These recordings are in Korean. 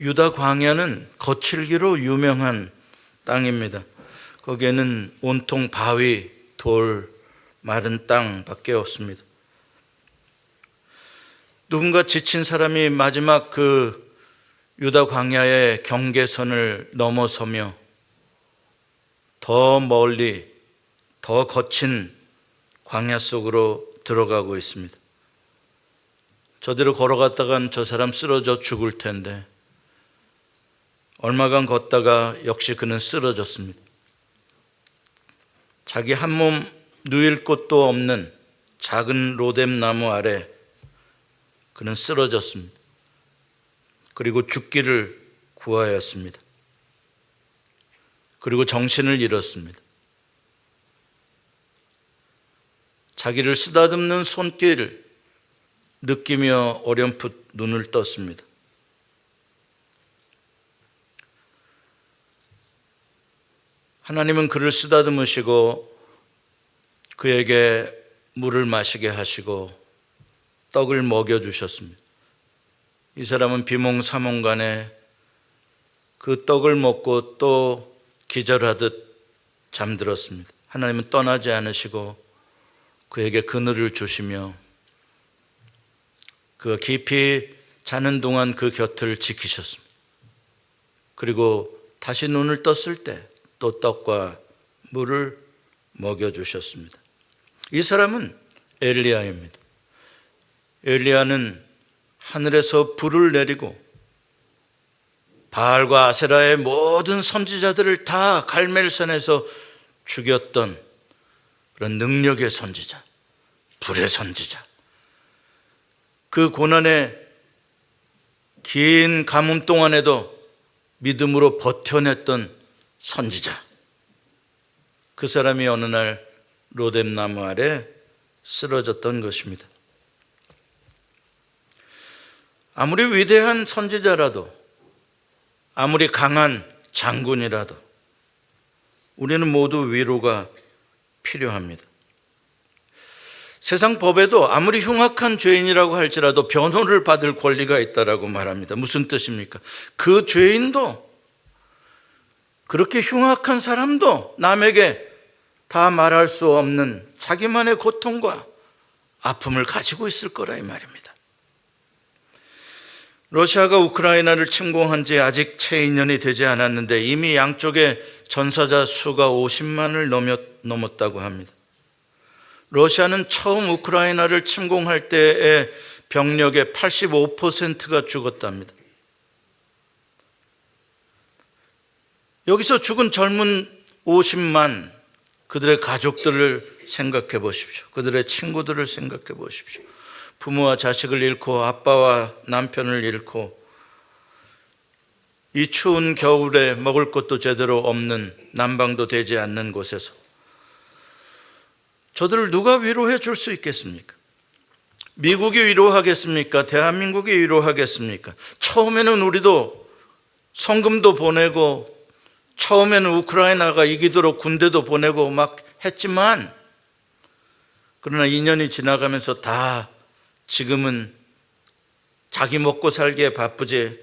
유다 광야는 거칠기로 유명한 땅입니다. 거기에는 온통 바위, 돌, 마른 땅밖에 없습니다. 누군가 지친 사람이 마지막 그 유다 광야의 경계선을 넘어서며 더 멀리, 더 거친 광야 속으로 들어가고 있습니다. 저대로 걸어갔다간 저 사람 쓰러져 죽을 텐데 얼마간 걷다가 역시 그는 쓰러졌습니다. 자기 한 몸 누일 곳도 없는 작은 로뎀 나무 아래 그는 쓰러졌습니다. 그리고 죽기를 구하였습니다. 그리고 정신을 잃었습니다. 자기를 쓰다듬는 손길을 느끼며 어렴풋 눈을 떴습니다. 하나님은 그를 쓰다듬으시고 그에게 물을 마시게 하시고 떡을 먹여주셨습니다. 이 사람은 비몽사몽간에 그 떡을 먹고 또 기절하듯 잠들었습니다. 하나님은 떠나지 않으시고 그에게 그늘을 주시며 그가 깊이 자는 동안 그 곁을 지키셨습니다. 그리고 다시 눈을 떴을 때 또 떡과 물을 먹여주셨습니다. 이 사람은 엘리야입니다. 엘리야는 하늘에서 불을 내리고 바알과 아세라의 모든 선지자들을 다 갈멜산에서 죽였던 그런 능력의 선지자, 불의 선지자. 그 고난의 긴 가뭄 동안에도 믿음으로 버텨냈던 선지자. 그 사람이 어느 날 로뎀 나무 아래 쓰러졌던 것입니다. 아무리 위대한 선지자라도, 아무리 강한 장군이라도 우리는 모두 위로가 필요합니다. 세상 법에도 아무리 흉악한 죄인이라고 할지라도 변호를 받을 권리가 있다라고 말합니다. 무슨 뜻입니까? 그 죄인도, 그렇게 흉악한 사람도 남에게 다 말할 수 없는 자기만의 고통과 아픔을 가지고 있을 거라 이 말입니다. 러시아가 우크라이나를 침공한 지 아직 채 2년이 되지 않았는데 이미 양쪽의 전사자 수가 50만을 넘었다고 합니다. 러시아는 처음 우크라이나를 침공할 때의 병력의 85%가 죽었답니다. 여기서 죽은 젊은 50만, 그들의 가족들을 생각해 보십시오. 그들의 친구들을 생각해 보십시오. 부모와 자식을 잃고 아빠와 남편을 잃고 이 추운 겨울에 먹을 것도 제대로 없는, 난방도 되지 않는 곳에서 저들을 누가 위로해 줄 수 있겠습니까? 미국이 위로하겠습니까? 대한민국이 위로하겠습니까? 처음에는 우리도 성금도 보내고 처음에는 우크라이나가 이기도록 군대도 보내고 막 했지만 그러나 2년이 지나가면서 다 지금은 자기 먹고 살기에 바쁘지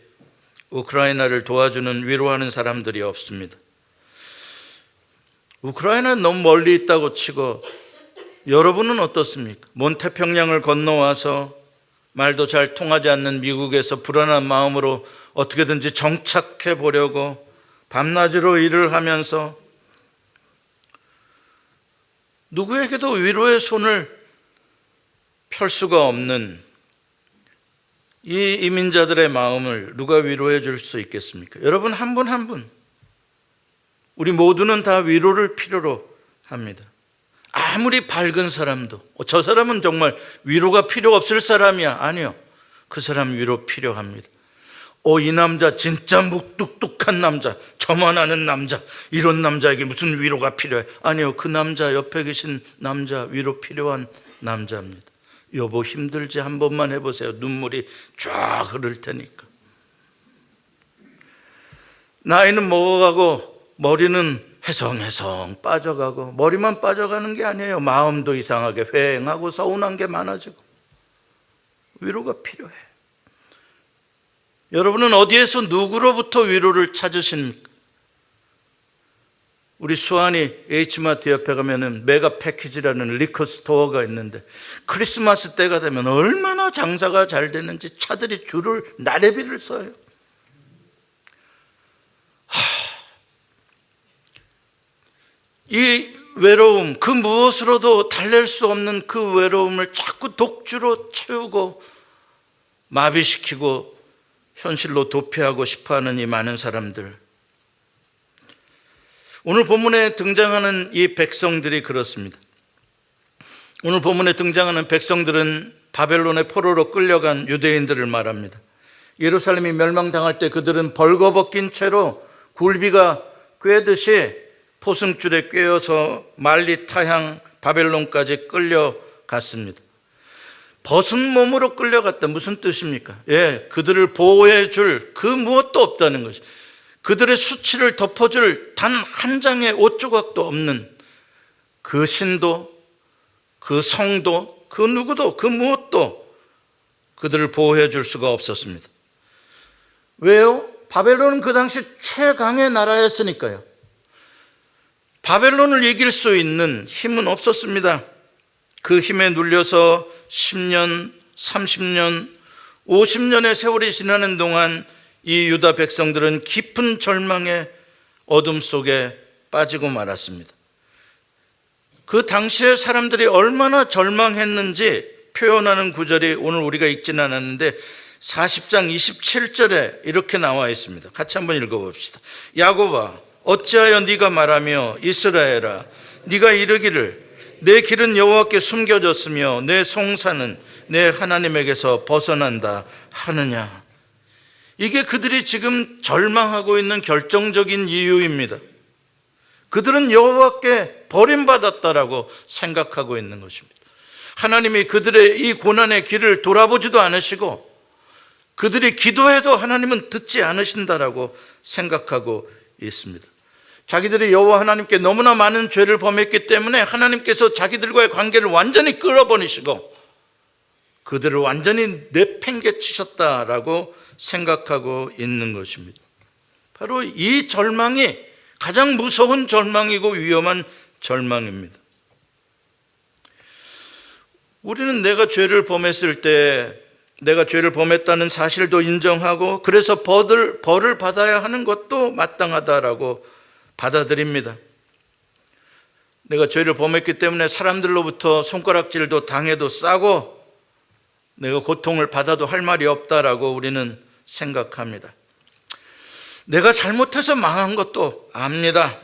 우크라이나를 도와주는, 위로하는 사람들이 없습니다. 우크라이나는 너무 멀리 있다고 치고 여러분은 어떻습니까? 먼 태평양을 건너와서 말도 잘 통하지 않는 미국에서 불안한 마음으로 어떻게든지 정착해 보려고 밤낮으로 일을 하면서 누구에게도 위로의 손을 펼 수가 없는 이 이민자들의 마음을 누가 위로해 줄 수 있겠습니까? 여러분 한 분 한 분, 우리 모두는 다 위로를 필요로 합니다. 아무리 밝은 사람도 저 사람은 정말 위로가 필요 없을 사람이야. 아니요, 그 사람 위로 필요합니다. 이 남자 진짜 묵뚝뚝한 남자, 저만 아는 남자, 이런 남자에게 무슨 위로가 필요해? 아니요, 그 남자, 옆에 계신 남자 위로 필요한 남자입니다. 여보 힘들지? 한 번만 해보세요. 눈물이 쫙 흐를 테니까. 나이는 먹어가고 머리는 해성해성 빠져가고, 머리만 빠져가는 게 아니에요. 마음도 이상하게 회행하고 서운한 게 많아지고 위로가 필요해. 여러분은 어디에서 누구로부터 위로를 찾으십니까? 우리 수완이 H마트 옆에 가면은 메가 패키지라는 리커 스토어가 있는데 크리스마스 때가 되면 얼마나 장사가 잘 되는지 차들이 줄을 나래비를 서요. 이 외로움, 그 무엇으로도 달랠 수 없는 그 외로움을 자꾸 독주로 채우고 마비시키고 현실로 도피하고 싶어하는 이 많은 사람들, 오늘 본문에 등장하는 이 백성들이 그렇습니다. 오늘 본문에 등장하는 백성들은 바벨론의 포로로 끌려간 유대인들을 말합니다. 예루살렘이 멸망당할 때 그들은 벌거벗긴 채로 굴비가 꿰듯이 포승줄에 꿰어서 말리타향 바벨론까지 끌려갔습니다. 벗은 몸으로 끌려갔다. 무슨 뜻입니까? 그들을 보호해 줄 그 무엇도 없다는 것이, 그들의 수치를 덮어줄 단 한 장의 옷 조각도 없는 그 신도, 그 성도, 그 누구도, 그 무엇도 그들을 보호해 줄 수가 없었습니다. 왜요? 바벨론은 그 당시 최강의 나라였으니까요. 바벨론을 이길 수 있는 힘은 없었습니다. 그 힘에 눌려서 10년, 30년, 50년의 세월이 지나는 동안 이 유다 백성들은 깊은 절망의 어둠 속에 빠지고 말았습니다. 그 당시의 사람들이 얼마나 절망했는지 표현하는 구절이 오늘 우리가 읽지는 않았는데 40장 27절에 이렇게 나와 있습니다. 같이 한번 읽어봅시다. 야곱아, 어찌하여 네가 말하며 이스라엘아, 네가 이르기를 내 길은 여호와께 숨겨졌으며 내 송사는 내 하나님에게서 벗어난다 하느냐. 이게 그들이 지금 절망하고 있는 결정적인 이유입니다. 그들은 여호와께 버림받았다라고 생각하고 있는 것입니다. 하나님이 그들의 이 고난의 길을 돌아보지도 않으시고 그들이 기도해도 하나님은 듣지 않으신다라고 생각하고 있습니다. 자기들이 여호와 하나님께 너무나 많은 죄를 범했기 때문에 하나님께서 자기들과의 관계를 완전히 끌어버리시고 그들을 완전히 내팽개치셨다라고 생각하고 있는 것입니다. 바로 이 절망이 가장 무서운 절망이고 위험한 절망입니다. 우리는 내가 죄를 범했을 때 내가 죄를 범했다는 사실도 인정하고 그래서 벌을 받아야 하는 것도 마땅하다라고 받아들입니다. 내가 죄를 범했기 때문에 사람들로부터 손가락질도 당해도 싸고 내가 고통을 받아도 할 말이 없다라고 우리는 생각합니다. 내가 잘못해서 망한 것도 압니다.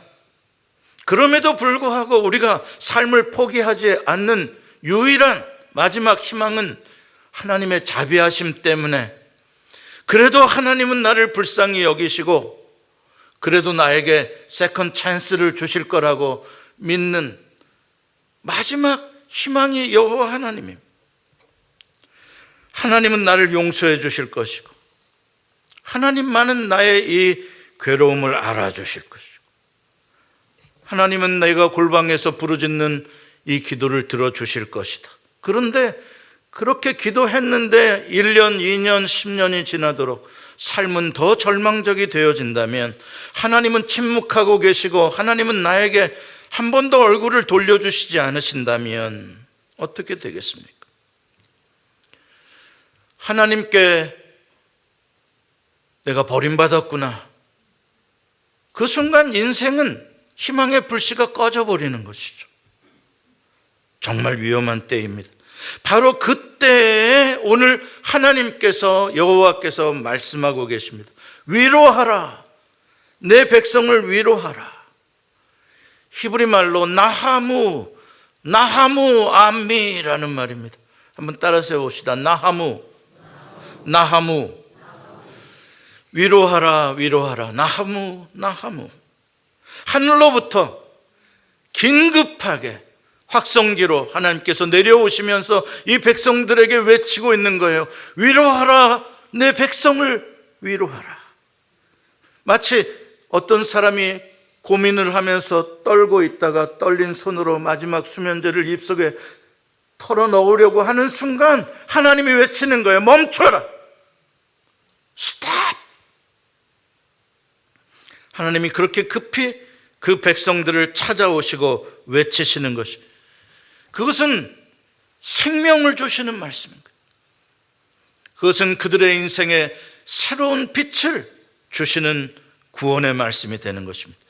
그럼에도 불구하고 우리가 삶을 포기하지 않는 유일한 마지막 희망은 하나님의 자비하심 때문에 그래도 하나님은 나를 불쌍히 여기시고 그래도 나에게 세컨 찬스를 주실 거라고 믿는 마지막 희망이 여호와 하나님입니다. 하나님은 나를 용서해 주실 것이고 하나님만은 나의 이 괴로움을 알아주실 것이고 하나님은 내가 골방에서 부르짖는 이 기도를 들어주실 것이다. 그런데 그렇게 기도했는데 1년, 2년, 10년이 지나도록 삶은 더 절망적이 되어진다면 하나님은 침묵하고 계시고 하나님은 나에게 한 번도 얼굴을 돌려주시지 않으신다면 어떻게 되겠습니까? 하나님께 내가 버림받았구나. 그 순간 인생은 희망의 불씨가 꺼져버리는 것이죠. 정말 위험한 때입니다. 바로 그때에 오늘 하나님께서 여호와께서 말씀하고 계십니다. 위로하라. 내 백성을 위로하라. 히브리 말로 나하무 암미라는 말입니다. 한번 따라서 해봅시다. 나하무 위로하라 위로하라. 나하무 하늘로부터 긴급하게 확성기로 하나님께서 내려오시면서 이 백성들에게 외치고 있는 거예요. 위로하라. 내 백성을 위로하라. 마치 어떤 사람이 고민을 하면서 떨고 있다가 떨린 손으로 마지막 수면제를 입속에 털어넣으려고 하는 순간 하나님이 외치는 거예요. 멈춰라. 스탑! 하나님이 그렇게 급히 그 백성들을 찾아오시고 외치시는 것이, 그것은 생명을 주시는 말씀입니다. 그것은 그들의 인생에 새로운 빛을 주시는 구원의 말씀이 되는 것입니다.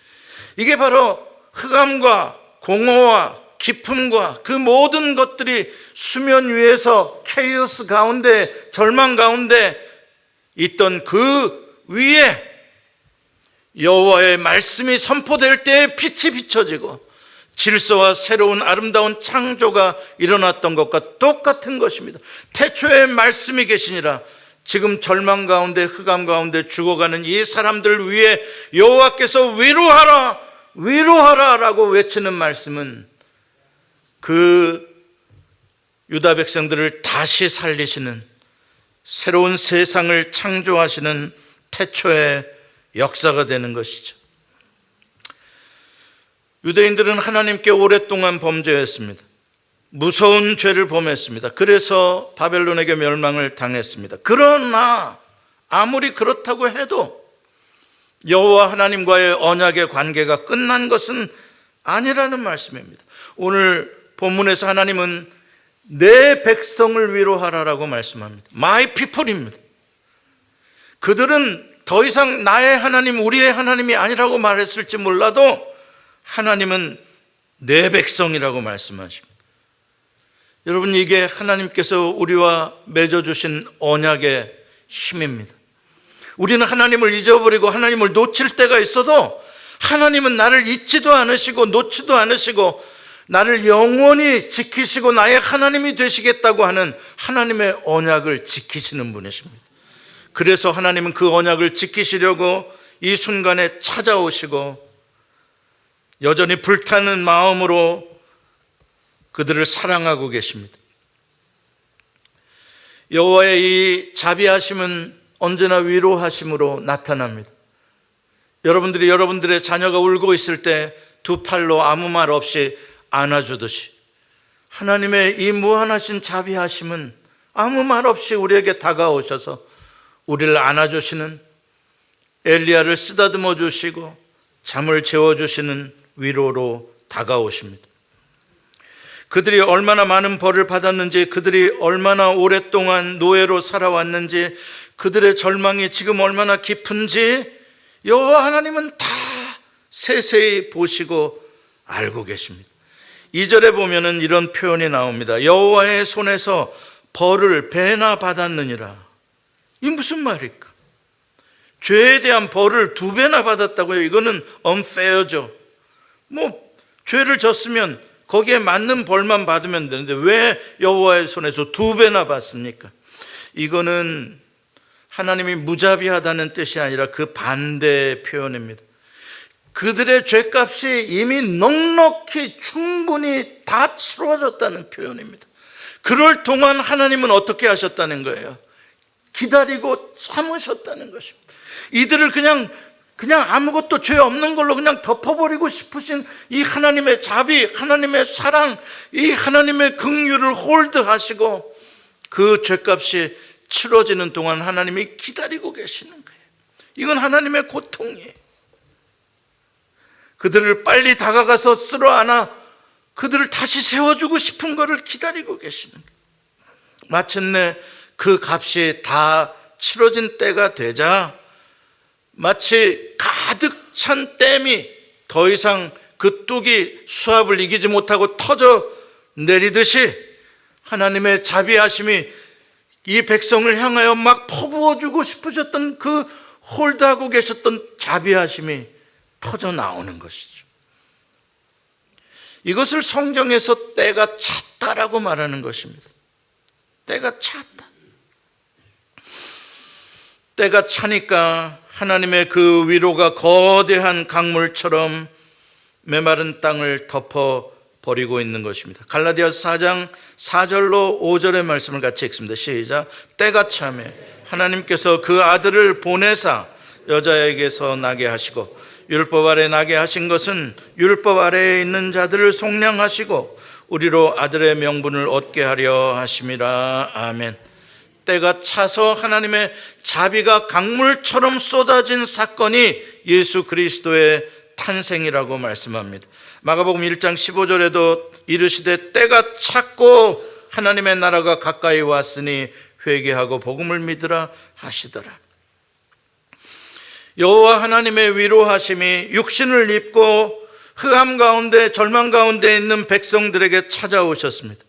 이게 바로 흑암과 공허와 깊음과 그 모든 것들이 수면 위에서 케이오스 가운데, 절망 가운데 있던 그 위에 여호와의 말씀이 선포될 때에 빛이 비춰지고 질서와 새로운 아름다운 창조가 일어났던 것과 똑같은 것입니다. 태초에 말씀이 계시니라. 지금 절망 가운데, 흑암 가운데 죽어가는 이 사람들 위에 여호와께서 위로하라, 위로하라 라고 외치는 말씀은 그 유다 백성들을 다시 살리시는, 새로운 세상을 창조하시는 태초의 역사가 되는 것이죠. 유대인들은 하나님께 오랫동안 범죄했습니다. 무서운 죄를 범했습니다. 그래서 바벨론에게 멸망을 당했습니다. 그러나 아무리 그렇다고 해도 여호와 하나님과의 언약의 관계가 끝난 것은 아니라는 말씀입니다. 오늘 본문에서 하나님은 내 백성을 위로하라라고 말씀합니다. My people입니다. 그들은 더 이상 나의 하나님, 우리의 하나님이 아니라고 말했을지 몰라도 하나님은 내 백성이라고 말씀하십니다. 여러분, 이게 하나님께서 우리와 맺어주신 언약의 힘입니다. 우리는 하나님을 잊어버리고 하나님을 놓칠 때가 있어도 하나님은 나를 잊지도 않으시고 놓지도 않으시고 나를 영원히 지키시고 나의 하나님이 되시겠다고 하는 하나님의 언약을 지키시는 분이십니다. 그래서 하나님은 그 언약을 지키시려고 이 순간에 찾아오시고 여전히 불타는 마음으로 그들을 사랑하고 계십니다. 여호와의 이 자비하심은 언제나 위로하심으로 나타납니다. 여러분들이 여러분들의 자녀가 울고 있을 때 두 팔로 아무 말 없이 안아주듯이 하나님의 이 무한하신 자비하심은 아무 말 없이 우리에게 다가오셔서 우리를 안아주시는, 엘리야를 쓰다듬어 주시고 잠을 재워주시는 위로로 다가오십니다. 그들이 얼마나 많은 벌을 받았는지, 그들이 얼마나 오랫동안 노예로 살아왔는지, 그들의 절망이 지금 얼마나 깊은지 여호와 하나님은 다 세세히 보시고 알고 계십니다. 2절에 보면은 이런 표현이 나옵니다. 여호와의 손에서 벌을 배나 받았느니라. 이 무슨 말일까? 죄에 대한 벌을 2배나 받았다고요? 이거는 unfair죠. 죄를 졌으면 거기에 맞는 벌만 받으면 되는데 왜 여호와의 손에서 2배나 받습니까? 이거는 하나님이 무자비하다는 뜻이 아니라 그 반대의 표현입니다. 그들의 죄값이 이미 넉넉히 충분히 다 치루어졌다는 표현입니다. 그럴 동안 하나님은 어떻게 하셨다는 거예요? 기다리고 참으셨다는 것입니다. 이들을 그냥 아무것도 죄 없는 걸로 그냥 덮어버리고 싶으신 이 하나님의 자비, 하나님의 사랑, 이 하나님의 긍휼을 홀드하시고 그 죄값이 치러지는 동안 하나님이 기다리고 계시는 거예요. 이건 하나님의 고통이에요. 그들을 빨리 다가가서 쓸어안아 그들을 다시 세워주고 싶은 것을 기다리고 계시는 거예요. 마침내 그 값이 다 치러진 때가 되자 마치 가득 찬 댐이 더 이상 그 뚝이 수압을 이기지 못하고 터져 내리듯이 하나님의 자비하심이 이 백성을 향하여 막 퍼부어주고 싶으셨던 그 홀드하고 계셨던 자비하심이 터져 나오는 것이죠. 이것을 성경에서 때가 찼다라고 말하는 것입니다. 때가 찼다. 때가 차니까 하나님의 그 위로가 거대한 강물처럼 메마른 땅을 덮어버리고 있는 것입니다. 갈라디아서 4장 4절로 5절의 말씀을 같이 읽습니다. 시작. 때가 차매 하나님께서 그 아들을 보내사 여자에게서 나게 하시고 율법 아래 나게 하신 것은 율법 아래에 있는 자들을 속량하시고 우리로 아들의 명분을 얻게 하려 하심이라. 아멘. 때가 차서 하나님의 자비가 강물처럼 쏟아진 사건이 예수 그리스도의 탄생이라고 말씀합니다. 마가복음 1장 15절에도 이르시되 때가 찼고 하나님의 나라가 가까이 왔으니 회개하고 복음을 믿으라 하시더라. 여호와 하나님의 위로하심이 육신을 입고 흑암 가운데 절망 가운데 있는 백성들에게 찾아오셨습니다.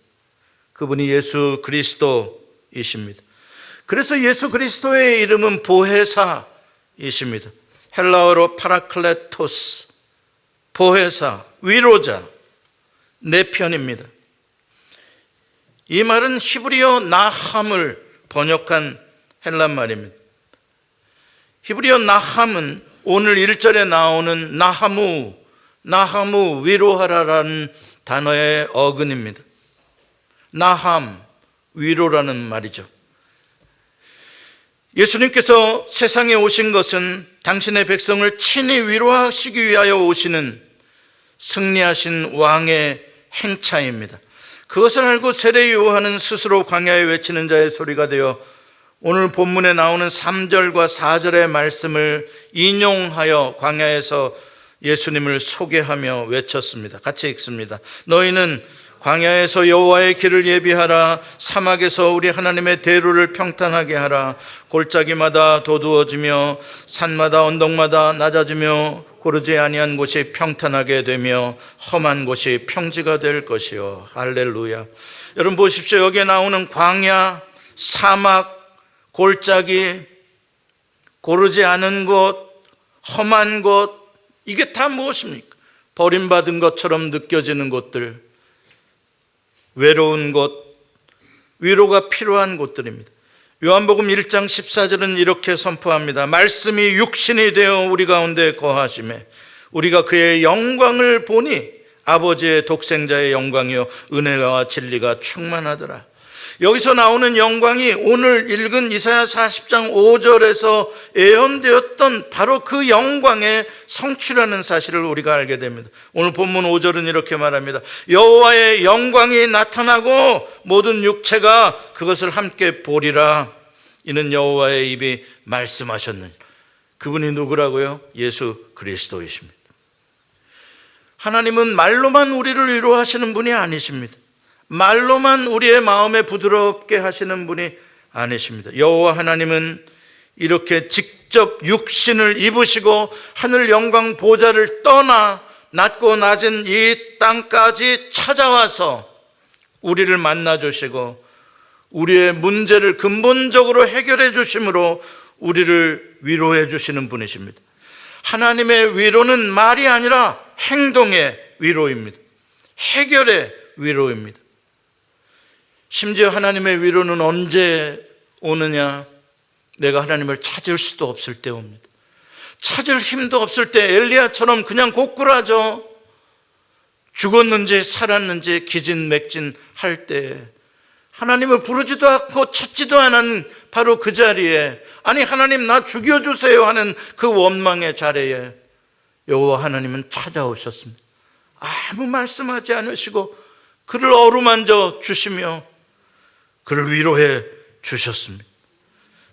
그분이 예수 그리스도이십니다. 그래서 예수 그리스도의 이름은 보혜사이십니다. 헬라어로 파라클레토스, 보혜사, 위로자, 내 편입니다. 이 말은 히브리어 나함을 번역한 헬란 말입니다. 히브리어 나함은 오늘 1절에 나오는 나하무 위로하라라는 단어의 어근입니다. 나함, 위로라는 말이죠. 예수님께서 세상에 오신 것은 당신의 백성을 친히 위로하시기 위하여 오시는 승리하신 왕의 행차입니다. 그것을 알고 세례 요한은 스스로 광야에 외치는 자의 소리가 되어 오늘 본문에 나오는 3절과 4절의 말씀을 인용하여 광야에서 예수님을 소개하며 외쳤습니다. 같이 읽습니다. 너희는 광야에서 여호와의 길을 예비하라. 사막에서 우리 하나님의 대로를 평탄하게 하라. 골짜기마다 도두어지며 산마다 언덕마다 낮아지며 고르지 아니한 곳이 평탄하게 되며 험한 곳이 평지가 될 것이요. 할렐루야. 여러분 보십시오. 여기에 나오는 광야, 사막, 골짜기, 고르지 않은 곳, 험한 곳, 이게 다 무엇입니까? 버림받은 것처럼 느껴지는 곳들, 외로운 곳, 위로가 필요한 곳들입니다. 요한복음 1장 14절은 이렇게 선포합니다. 말씀이 육신이 되어 우리 가운데 거하심에 우리가 그의 영광을 보니 아버지의 독생자의 영광이요 은혜와 진리가 충만하더라. 여기서 나오는 영광이 오늘 읽은 이사야 40장 5절에서 예언되었던 바로 그 영광의 성취라는 사실을 우리가 알게 됩니다. 오늘 본문 5절은 이렇게 말합니다. 여호와의 영광이 나타나고 모든 육체가 그것을 함께 보리라. 이는 여호와의 입이 말씀하셨느니라. 그분이 누구라고요? 예수 그리스도이십니다. 하나님은 말로만 우리를 위로하시는 분이 아니십니다. 말로만 우리의 마음에 부드럽게 하시는 분이 아니십니다. 여호와 하나님은 이렇게 직접 육신을 입으시고 하늘 영광 보좌를 떠나 낮고 낮은 이 땅까지 찾아와서 우리를 만나 주시고 우리의 문제를 근본적으로 해결해 주심으로 우리를 위로해 주시는 분이십니다. 하나님의 위로는 말이 아니라 행동의 위로입니다. 해결의 위로입니다. 심지어 하나님의 위로는 언제 오느냐? 내가 하나님을 찾을 수도 없을 때 옵니다. 찾을 힘도 없을 때 엘리야처럼 그냥 고꾸라져 죽었는지 살았는지 기진맥진할 때 하나님을 부르지도 않고 찾지도 않은 바로 그 자리에, 아니 하나님 나 죽여주세요 하는 그 원망의 자리에 여호와 하나님은 찾아오셨습니다. 아무 말씀하지 않으시고 그를 어루만져 주시며 그를 위로해 주셨습니다.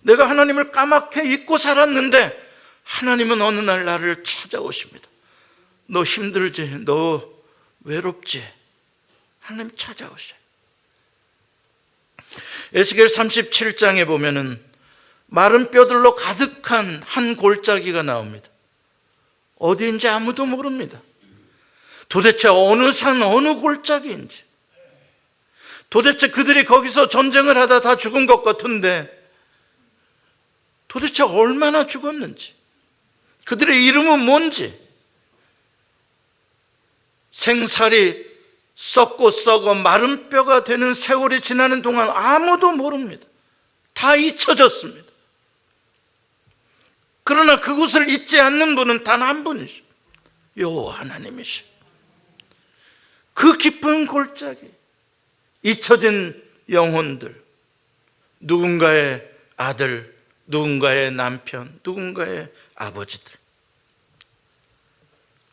내가 하나님을 까맣게 잊고 살았는데 하나님은 어느 날 나를 찾아오십니다. 너 힘들지? 너 외롭지? 하나님 찾아오셔요. 에스겔 37장에 보면은 마른 뼈들로 가득한 한 골짜기가 나옵니다. 어디인지 아무도 모릅니다. 도대체 어느 산 어느 골짜기인지, 도대체 그들이 거기서 전쟁을 하다 다 죽은 것 같은데 도대체 얼마나 죽었는지, 그들의 이름은 뭔지, 생살이 썩고 썩어 마른 뼈가 되는 세월이 지나는 동안 아무도 모릅니다. 다 잊혀졌습니다. 그러나 그곳을 잊지 않는 분은 단 한 분이십니다. 여호와 하나님이십니다. 그 깊은 골짜기, 잊혀진 영혼들, 누군가의 아들, 누군가의 남편, 누군가의 아버지들,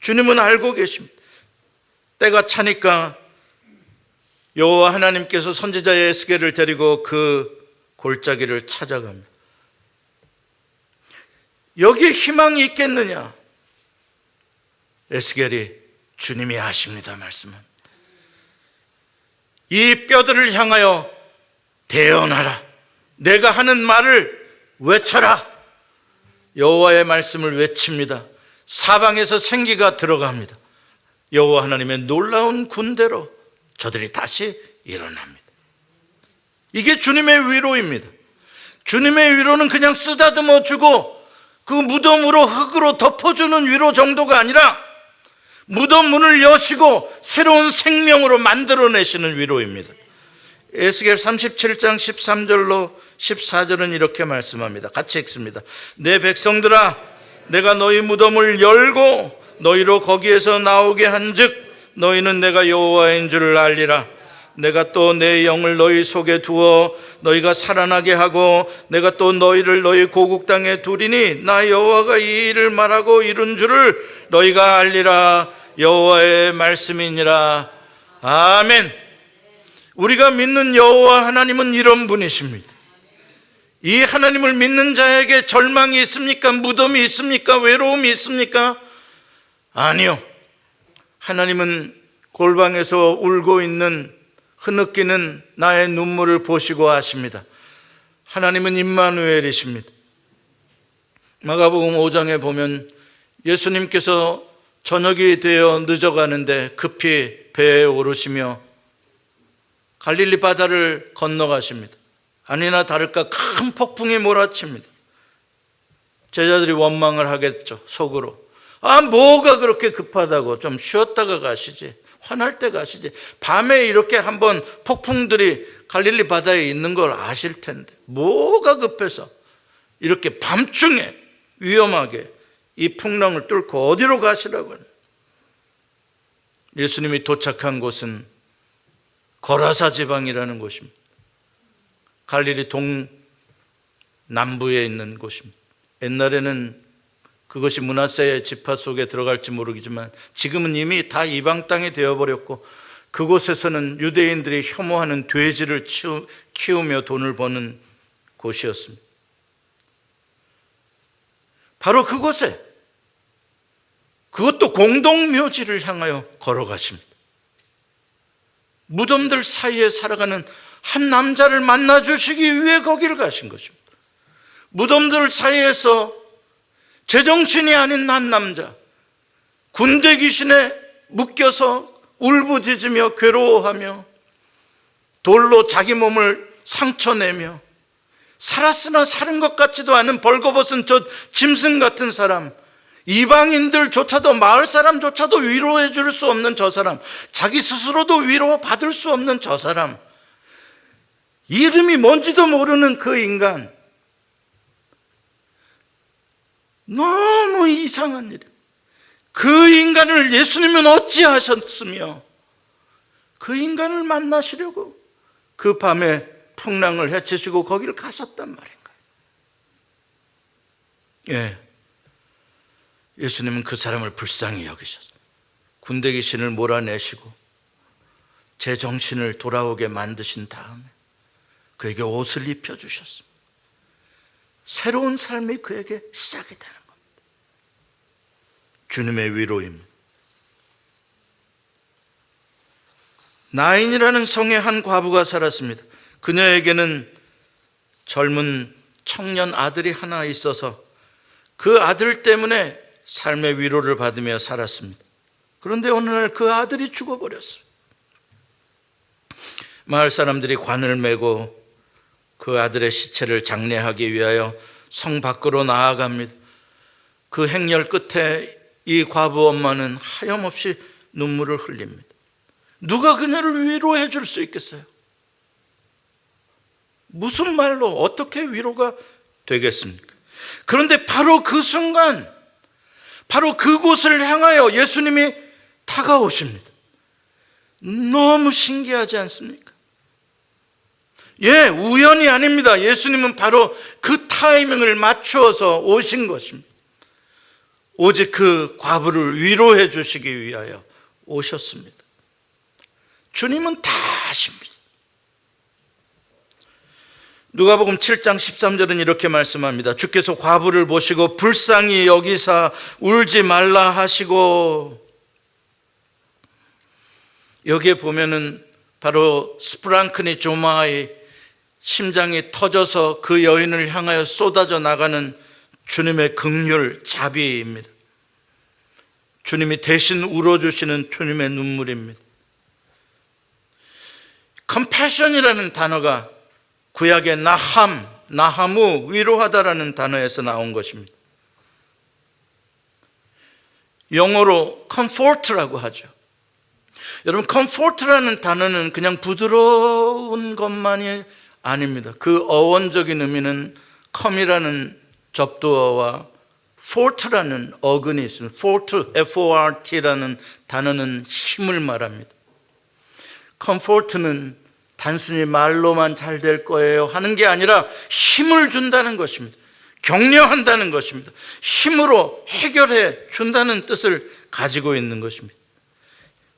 주님은 알고 계십니다. 때가 차니까 여호와 하나님께서 선지자 에스겔을 데리고 그 골짜기를 찾아갑니다. 여기에 희망이 있겠느냐? 에스겔이 주님이 아십니다 말씀합니다. 이 뼈들을 향하여 대언하라. 내가 하는 말을 외쳐라. 여호와의 말씀을 외칩니다. 사방에서 생기가 들어갑니다. 여호와 하나님의 놀라운 군대로 저들이 다시 일어납니다. 이게 주님의 위로입니다. 주님의 위로는 그냥 쓰다듬어 주고 그 무덤으로 흙으로 덮어주는 위로 정도가 아니라 무덤 문을 여시고 새로운 생명으로 만들어내시는 위로입니다. 에스겔 37장 13절로 14절은 이렇게 말씀합니다. 같이 읽습니다. 내 백성들아, 내가 너희 무덤을 열고 너희로 거기에서 나오게 한즉 너희는 내가 여호와인 줄 알리라. 내가 또 내 영을 너희 속에 두어 너희가 살아나게 하고 내가 또 너희를 너희 고국 땅에 두리니 나 여호와가 이 일을 말하고 이룬 줄을 너희가 알리라. 여호와의 말씀이니라. 아멘. 우리가 믿는 여호와 하나님은 이런 분이십니다. 이 하나님을 믿는 자에게 절망이 있습니까? 무덤이 있습니까? 외로움이 있습니까? 아니요. 하나님은 골방에서 울고 있는 흐느끼는 나의 눈물을 보시고 아십니다. 하나님은 임마누엘이십니다. 마가복음 5장에 보면 예수님께서 저녁이 되어 늦어가는데 급히 배에 오르시며 갈릴리 바다를 건너가십니다. 아니나 다를까 큰 폭풍이 몰아칩니다. 제자들이 원망을 하겠죠. 속으로. 뭐가 그렇게 급하다고, 좀 쉬었다가 가시지, 화날 때 가시지. 밤에 이렇게 한번 폭풍들이 갈릴리 바다에 있는 걸 아실 텐데 뭐가 급해서 이렇게 밤중에 위험하게 이 풍랑을 뚫고 어디로 가시라고 하는. 예수님이 도착한 곳은 거라사 지방이라는 곳입니다. 갈릴리 동남부에 있는 곳입니다. 옛날에는 그것이 므낫세의 지파 속에 들어갈지 모르겠지만 지금은 이미 다 이방 땅이 되어버렸고 그곳에서는 유대인들이 혐오하는 돼지를 키우며 돈을 버는 곳이었습니다. 바로 그곳에, 그것도 공동묘지를 향하여 걸어가십니다. 무덤들 사이에 살아가는 한 남자를 만나주시기 위해 거기를 가신 것입니다. 무덤들 사이에서 제정신이 아닌 한 남자, 군대 귀신에 묶여서 울부짖으며 괴로워하며 돌로 자기 몸을 상처내며 살았으나 사는 것 같지도 않은 벌거벗은 저 짐승 같은 사람, 이방인들조차도, 마을 사람조차도 위로해 줄 수 없는 저 사람, 자기 스스로도 위로받을 수 없는 저 사람, 이름이 뭔지도 모르는 그 인간, 너무 이상한 일. 그 인간을 예수님은 어찌하셨으며 그 인간을 만나시려고 그 밤에 풍랑을 헤치시고 거기를 가셨단 말인가요? 예, 예수님은 그 사람을 불쌍히 여기셨어요. 군대 귀신을 몰아내시고 제 정신을 돌아오게 만드신 다음에 그에게 옷을 입혀주셨습니다. 새로운 삶이 그에게 시작이 되는 겁니다. 주님의 위로입니다. 나인이라는 성에 한 과부가 살았습니다. 그녀에게는 젊은 청년 아들이 하나 있어서 그 아들 때문에 삶의 위로를 받으며 살았습니다. 그런데 어느 날 그 아들이 죽어버렸어요. 마을 사람들이 관을 메고 그 아들의 시체를 장례하기 위하여 성 밖으로 나아갑니다. 그 행렬 끝에 이 과부 엄마는 하염없이 눈물을 흘립니다. 누가 그녀를 위로해 줄 수 있겠어요? 무슨 말로 어떻게 위로가 되겠습니까? 그런데 바로 그 순간, 바로 그곳을 향하여 예수님이 다가오십니다. 너무 신기하지 않습니까? 예, 우연이 아닙니다. 예수님은 바로 그 타이밍을 맞추어서 오신 것입니다. 오직 그 과부를 위로해 주시기 위하여 오셨습니다. 주님은 다 아십니다. 누가복음 7장 13절은 이렇게 말씀합니다. 주께서 과부를 보시고 불쌍히 여기사 울지 말라 하시고, 여기에 보면은 바로 스프랑크니 조마의 심장이 터져서 그 여인을 향하여 쏟아져 나가는 주님의 긍휼, 자비입니다. 주님이 대신 울어주시는 주님의 눈물입니다. compassion이라는 단어가 구약의 나하무, 위로하다라는 단어에서 나온 것입니다. 영어로 comfort라고 하죠. 여러분, comfort라는 단어는 그냥 부드러운 것만이 아닙니다. 그 어원적인 의미는 come이라는 접두어와 fort라는 어근이 있습니다. fort라는 단어는 힘을 말합니다. comfort는 단순히 말로만 잘 될 거예요 하는 게 아니라 힘을 준다는 것입니다. 격려한다는 것입니다. 힘으로 해결해 준다는 뜻을 가지고 있는 것입니다.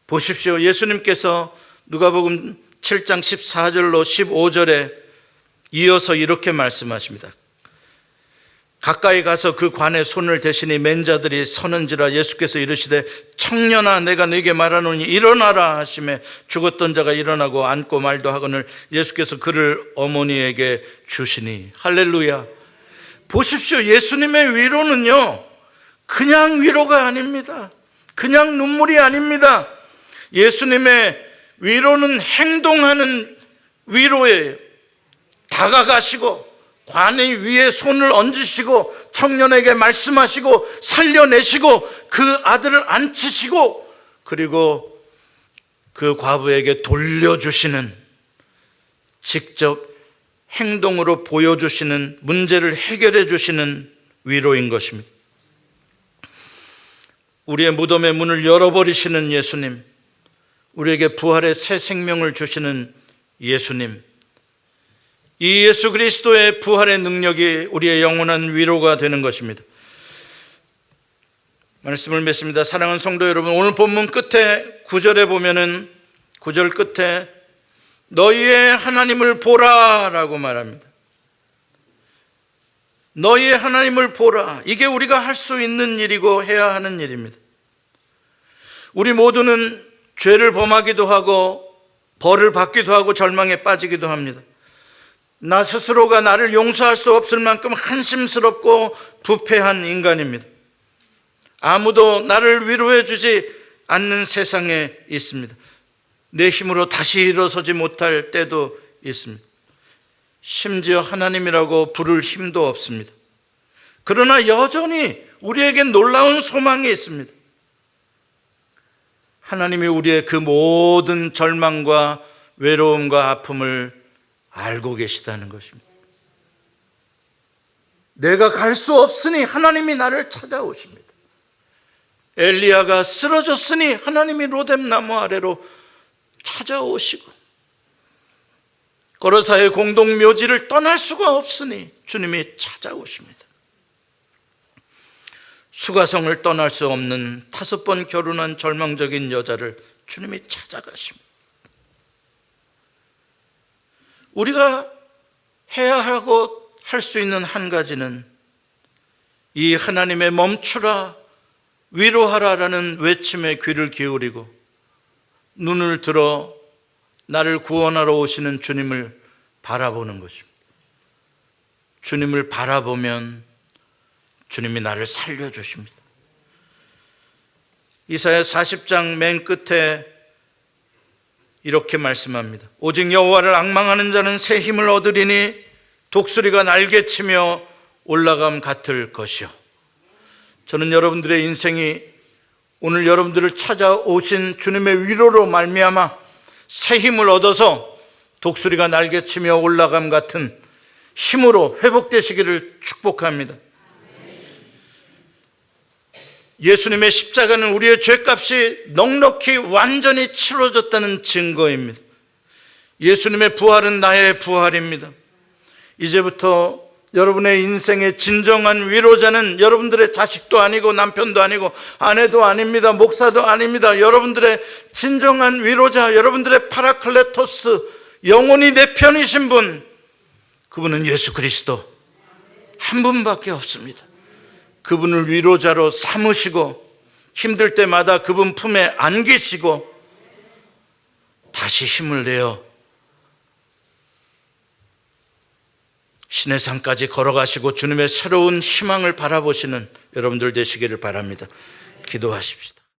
보십시오. 예수님께서 누가복음 7장 14절로 15절에 이어서 이렇게 말씀하십니다. 가까이 가서 그 관에 손을 대시니 맨 자들이 서는지라 예수께서 이르시되 청년아 내가 네게 말하노니 일어나라 하시매 죽었던 자가 일어나고 앉고 말도 하거늘 예수께서 그를 어머니에게 주시니. 할렐루야. 보십시오. 예수님의 위로는요 그냥 위로가 아닙니다. 그냥 눈물이 아닙니다. 예수님의 위로는 행동하는 위로예요. 다가가시고 관의 위에 손을 얹으시고 청년에게 말씀하시고 살려내시고 그 아들을 앉히시고 그리고 그 과부에게 돌려주시는, 직접 행동으로 보여주시는, 문제를 해결해 주시는 위로인 것입니다. 우리의 무덤의 문을 열어버리시는 예수님, 우리에게 부활의 새 생명을 주시는 예수님, 이 예수 그리스도의 부활의 능력이 우리의 영원한 위로가 되는 것입니다. 말씀을 맺습니다. 사랑하는 성도 여러분, 오늘 본문 끝에 9절에 보면은 9절 끝에 너희의 하나님을 보라 라고 말합니다. 너희의 하나님을 보라. 이게 우리가 할 수 있는 일이고 해야 하는 일입니다. 우리 모두는 죄를 범하기도 하고 벌을 받기도 하고 절망에 빠지기도 합니다. 나 스스로가 나를 용서할 수 없을 만큼 한심스럽고 부패한 인간입니다. 아무도 나를 위로해 주지 않는 세상에 있습니다. 내 힘으로 다시 일어서지 못할 때도 있습니다. 심지어 하나님이라고 부를 힘도 없습니다. 그러나 여전히 우리에겐 놀라운 소망이 있습니다. 하나님이 우리의 그 모든 절망과 외로움과 아픔을 알고 계시다는 것입니다. 내가 갈 수 없으니 하나님이 나를 찾아오십니다. 엘리야가 쓰러졌으니 하나님이 로뎀나무 아래로 찾아오시고, 거로사의 공동묘지를 떠날 수가 없으니 주님이 찾아오십니다. 수가성을 떠날 수 없는 5번 결혼한 절망적인 여자를 주님이 찾아가십니다. 우리가 해야 하고 할 수 있는 한 가지는 이 하나님의 멈추라, 위로하라라는 외침에 귀를 기울이고 눈을 들어 나를 구원하러 오시는 주님을 바라보는 것입니다. 주님을 바라보면 주님이 나를 살려주십니다. 이사야 40장 맨 끝에 이렇게 말씀합니다. 오직 여호와를 앙망하는 자는 새 힘을 얻으리니 독수리가 날개치며 올라감 같을 것이요. 저는 여러분들의 인생이 오늘 여러분들을 찾아오신 주님의 위로로 말미암아 새 힘을 얻어서 독수리가 날개치며 올라감 같은 힘으로 회복되시기를 축복합니다. 예수님의 십자가는 우리의 죄값이 넉넉히 완전히 치러졌다는 증거입니다. 예수님의 부활은 나의 부활입니다. 이제부터 여러분의 인생의 진정한 위로자는 여러분들의 자식도 아니고 남편도 아니고 아내도 아닙니다. 목사도 아닙니다. 여러분들의 진정한 위로자, 여러분들의 파라클레토스, 영원히 내 편이신 분, 그분은 예수 그리스도 한 분밖에 없습니다. 그분을 위로자로 삼으시고 힘들 때마다 그분 품에 안기시고 다시 힘을 내어 신의 산까지 걸어가시고 주님의 새로운 희망을 바라보시는 여러분들 되시기를 바랍니다. 기도하십시다.